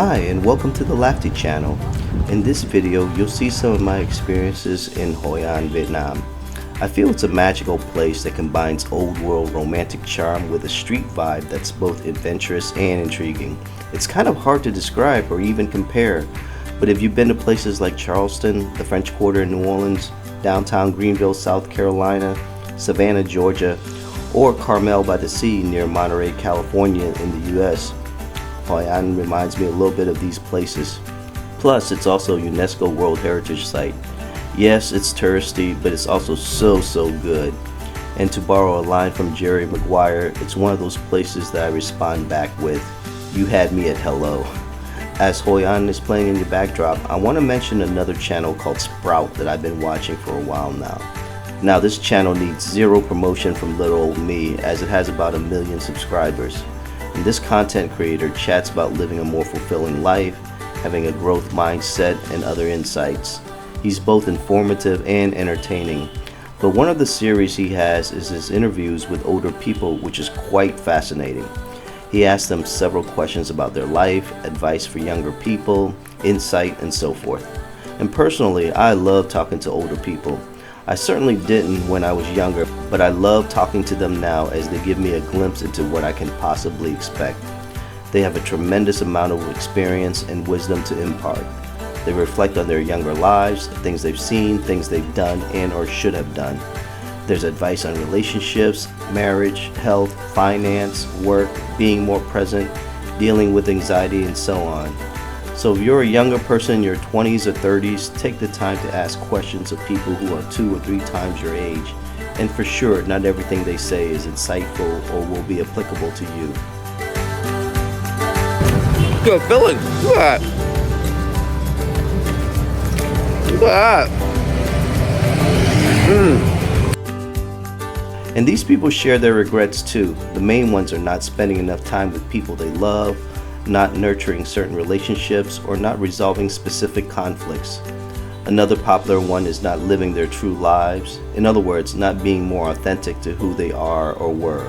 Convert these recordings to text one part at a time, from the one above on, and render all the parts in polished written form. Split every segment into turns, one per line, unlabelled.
Hi, and welcome to the Lafty channel. In this video, you'll see some of my experiences in Hoi An, Vietnam. I feel it's a magical place that combines old world romantic charm with a street vibe that's both adventurous and intriguing. It's kind of hard to describe or even compare, but if you've been to places like Charleston, the French Quarter in New Orleans, downtown Greenville, South Carolina, Savannah, Georgia, or Carmel by the Sea near Monterey, California in the US, Hoi An reminds me a little bit of these places. Plus, it's also a UNESCO World Heritage Site. Yes, it's touristy, but it's also so good. And to borrow a line from Jerry Maguire, it's one of those places that I respond back with, "You had me at hello." As Hoi An is playing in the backdrop, I want to mention another channel called Sprout that I've been watching for a while now. Now this channel needs zero promotion from little old me, as it has about 1 million subscribers. And this content creator chats about living a more fulfilling life, having a growth mindset, and other insights. He's both informative and entertaining. But one of the series he has is his interviews with older people, which is quite fascinating. He asks them several questions about their life, advice for younger people, insight, and so forth. And personally, I love talking to older people. I certainly didn't when I was younger, but I love talking to them now as they give me a glimpse into what I can possibly expect. They have a tremendous amount of experience and wisdom to impart. They reflect on their younger lives, things they've seen, things they've done and or should have done. There's advice on relationships, marriage, health, finance, work, being more present, dealing with anxiety, and so on. So if you're a younger person in your 20s or 30s, take the time to ask questions of people who are 2 or 3 times your age. And for sure, not everything they say is insightful or will be applicable to you.
Good feeling. Look at that. Look at that.
And these people share their regrets too. The main ones are not spending enough time with people they love, not nurturing certain relationships, or not resolving specific conflicts. Another popular one is not living their true lives. In other words, not being more authentic to who they are or were.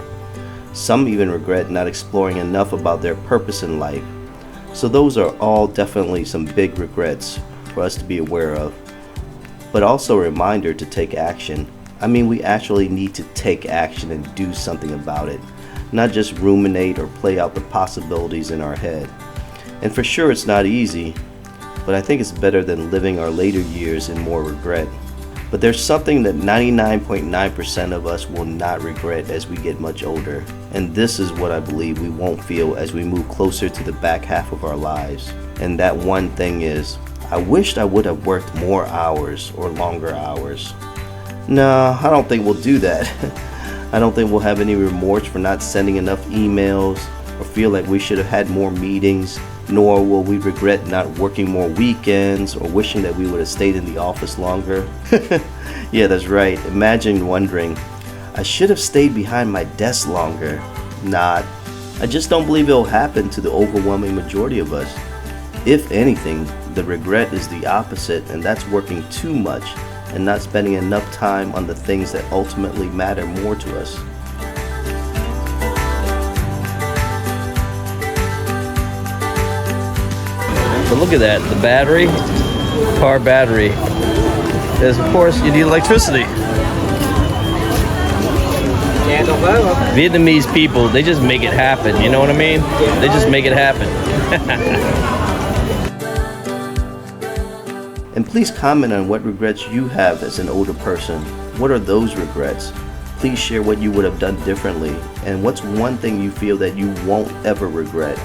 Some even regret not exploring enough about their purpose in life. So those are all definitely some big regrets for us to be aware of. But also a reminder to take action. I mean, we actually need to take action and do something about it. Not just ruminate or play out the possibilities in our head. And for sure it's not easy, but I think it's better than living our later years in more regret. But there's something that 99.9% of us will not regret as we get much older. And this is what I believe we won't feel as we move closer to the back half of our lives. And that one thing is, I wished I would have worked more hours or longer hours. No, I don't think we'll do that. I don't think we'll have any remorse for not sending enough emails or feel like we should have had more meetings, nor will we regret not working more weekends or wishing that we would have stayed in the office longer. Yeah, that's right. Imagine wondering, I should have stayed behind my desk longer. Nah, I just don't believe it'll happen to the overwhelming majority of us. If anything, the regret is the opposite, and that's working too much and not spending enough time on the things that ultimately matter more to us.
But look at that, the battery, car battery, is of course you need electricity. Vietnamese people, they just make it happen, you know what I mean? They just make it happen.
And please comment on what regrets you have as an older person. What are those regrets? Please share what you would have done differently, and what's one thing you feel that you won't ever regret.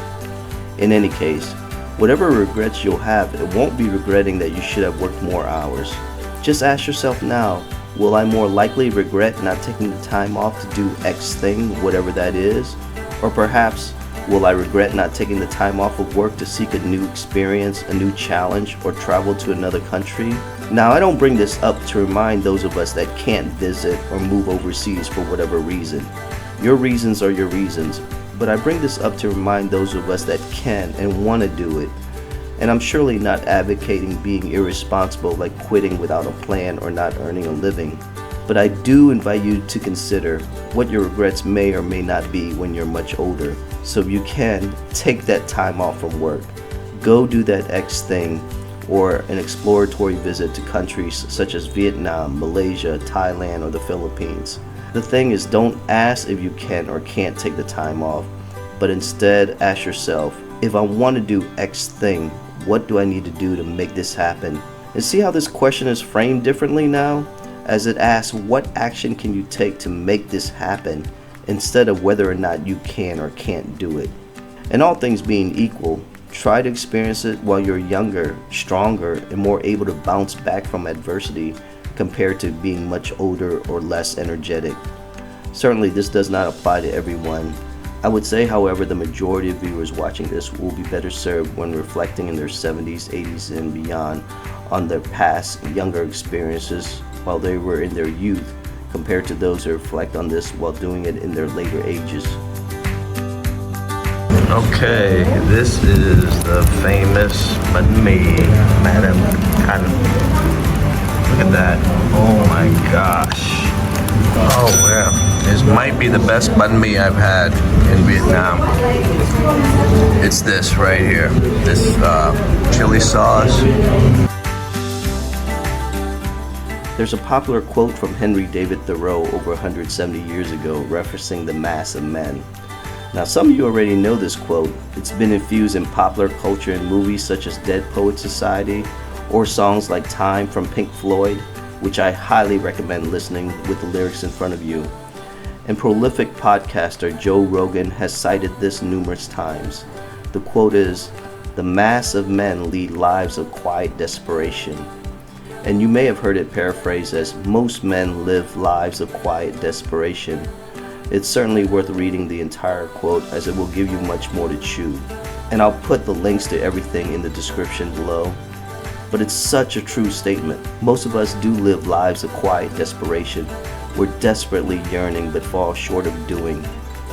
In any case, whatever regrets you'll have, it won't be regretting that you should have worked more hours. Just ask yourself now, will I more likely regret not taking the time off to do X thing, whatever that is? Or perhaps, will I regret not taking the time off of work to seek a new experience, a new challenge, or travel to another country? Now, I don't bring this up to remind those of us that can't visit or move overseas for whatever reason. Your reasons are your reasons, but I bring this up to remind those of us that can and want to do it. And I'm surely not advocating being irresponsible like quitting without a plan or not earning a living. But I do invite you to consider what your regrets may or may not be when you're much older. So if you can, take that time off from work. Go do that X thing, or an exploratory visit to countries such as Vietnam, Malaysia, Thailand, or the Philippines. The thing is, don't ask if you can or can't take the time off, but instead ask yourself, if I want to do X thing, what do I need to do to make this happen? And see how this question is framed differently now, as it asks what action can you take to make this happen, instead of whether or not you can or can't do it. And all things being equal, try to experience it while you're younger, stronger, and more able to bounce back from adversity compared to being much older or less energetic. Certainly this does not apply to everyone. I would say, however, the majority of viewers watching this will be better served when reflecting in their 70s, 80s, and beyond on their past younger experiences while they were in their youth, compared to those who reflect on this while doing it in their later ages.
Okay, this is the famous Banh Mi, Madam Khanh. Look at that. Oh my gosh. Oh wow. This might be the best banh mi I've had in Vietnam. It's this right here. This chili sauce.
There's a popular quote from Henry David Thoreau over 170 years ago referencing the mass of men. Now, some of you already know this quote. It's been infused in popular culture in movies such as Dead Poets Society or songs like Time from Pink Floyd, which I highly recommend listening with the lyrics in front of you. And prolific podcaster Joe Rogan has cited this numerous times. The quote is, "The mass of men lead lives of quiet desperation." And you may have heard it paraphrased as, "Most men live lives of quiet desperation." It's certainly worth reading the entire quote, as it will give you much more to chew. And I'll put the links to everything in the description below. But it's such a true statement. Most of us do live lives of quiet desperation. We're desperately yearning but fall short of doing.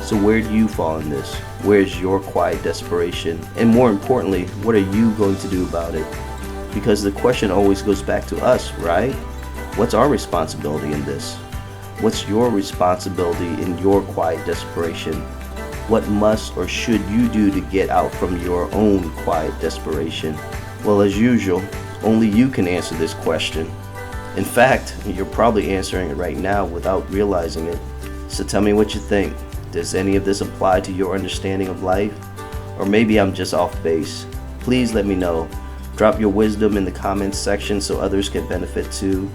So where do you fall in this? Where's your quiet desperation? And more importantly, what are you going to do about it? Because the question always goes back to us, right? What's our responsibility in this? What's your responsibility in your quiet desperation? What must or should you do to get out from your own quiet desperation? Well, as usual, only you can answer this question. In fact, you're probably answering it right now without realizing it. So tell me what you think. Does any of this apply to your understanding of life? Or maybe I'm just off base. Please let me know. Drop your wisdom in the comments section so others can benefit too.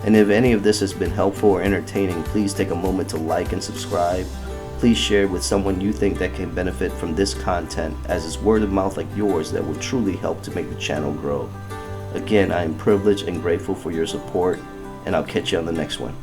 And if any of this has been helpful or entertaining, please take a moment to like and subscribe. Please share it with someone you think that can benefit from this content, as it's word of mouth like yours that will truly help to make the channel grow. Again, I am privileged and grateful for your support, and I'll catch you on the next one.